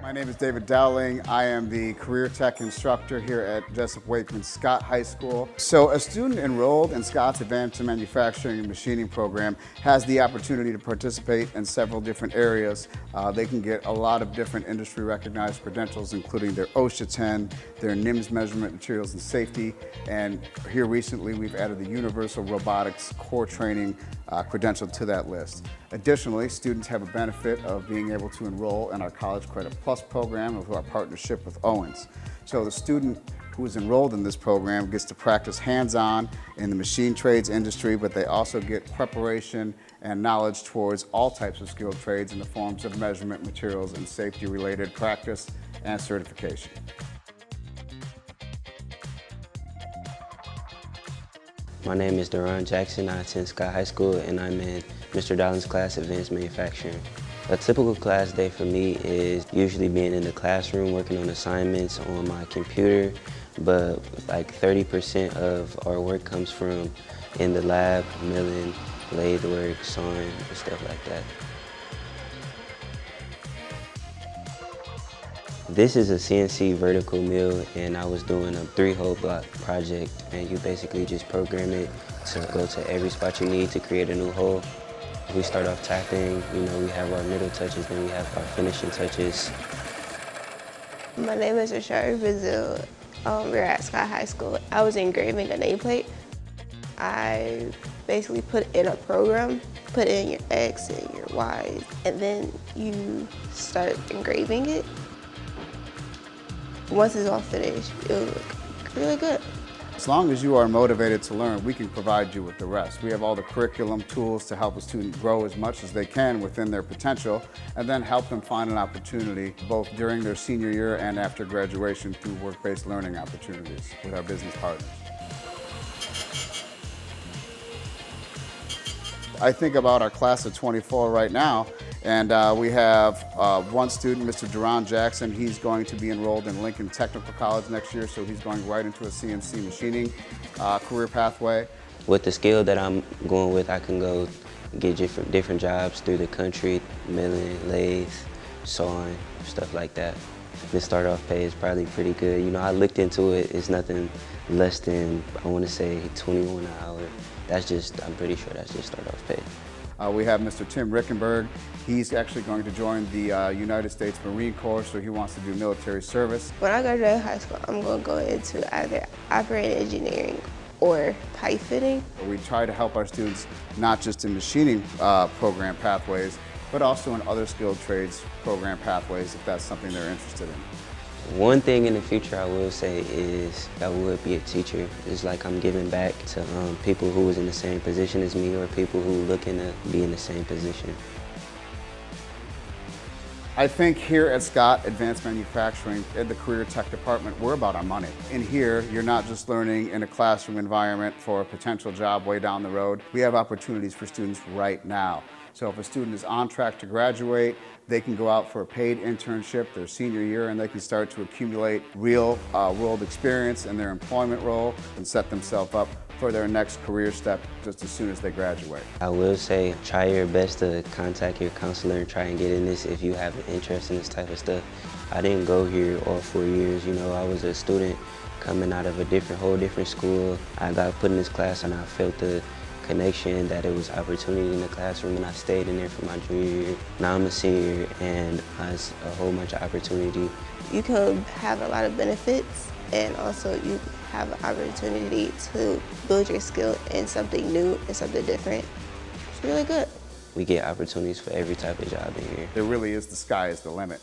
My name is David Dowling. I am the Career Tech instructor here at Jessup Wakeman Scott High School. So a student enrolled in Scott's Advanced Manufacturing and Machining program has the opportunity to participate in several different areas. They can get a lot of different industry recognized credentials, including their OSHA 10, their NIMS measurement materials and safety, and here recently we've added the Universal Robotics Core Training credential to that list. Additionally, students have a benefit of being able to enroll in our College Credit Plus program of our partnership with Owens. So the student who is enrolled in this program gets to practice hands-on in the machine trades industry, but they also get preparation and knowledge towards all types of skilled trades in the forms of measurement materials and safety-related practice and certification. My name is David Jackson. I attend Scott High School and I'm in Mr. Dowling's class, Advanced Manufacturing. A typical class day for me is usually being in the classroom working on assignments on my computer, but like 30% of our work comes from in the lab, milling, lathe work, sawing, and stuff like that. This is a CNC vertical mill, and I was doing a 3-hole block project, and you basically just program it to go to every spot you need to create a new hole. We start off tapping, we have our middle touches, then we have our finishing touches. My name is Rashari Brazil. We're at Scott High School. I was engraving a nameplate. I basically put in a program, put in your X and your Ys, and then you start engraving it. Once it's all finished, it'll look really good. As long as you are motivated to learn, we can provide you with the rest. We have all the curriculum tools to help a student grow as much as they can within their potential, and then help them find an opportunity both during their senior year and after graduation through work-based learning opportunities with our business partners. I think about our class of 24 right now, and we have one student, Mr. David Jackson. He's going to be enrolled in Lincoln Technical College next year, so he's going right into a CNC machining career pathway. With the skill that I'm going with, I can go get different jobs through the country, milling, lathe, sawing, stuff like that. The start-off pay is probably pretty good. I looked into it, it's nothing less than, I want to say, $21 an hour. I'm pretty sure that's just start-off pay. We have Mr. Tim Rickenberg. He's actually going to join the United States Marine Corps, so he wants to do military service. When I graduate high school, I'm going to go into either operating engineering or pipe fitting. We try to help our students not just in machining program pathways, but also in other skilled trades program pathways if that's something they're interested in. One thing in the future I will say is I would be a teacher. It's like I'm giving back to people who was in the same position as me or people who looking to be in the same position. I think here at Scott Advanced Manufacturing, in the Career Tech department, we're about our money. In here, you're not just learning in a classroom environment for a potential job way down the road. We have opportunities for students right now. So if a student is on track to graduate, they can go out for a paid internship their senior year, and they can start to accumulate real world experience in their employment role and set themselves up for their next career step just as soon as they graduate. I will say try your best to contact your counselor and try and get in this if you have an interest in this type of stuff. I didn't go here all 4 years. I was a student coming out of a whole different school. I got put in this class and I felt the connection that it was opportunity in the classroom, and I stayed in there for my junior year. Now I'm a senior and it's a whole bunch of opportunity. You can have a lot of benefits, and also you have an opportunity to build your skill in something new and something different. It's really good. We get opportunities for every type of job in here. There really is, the sky is the limit.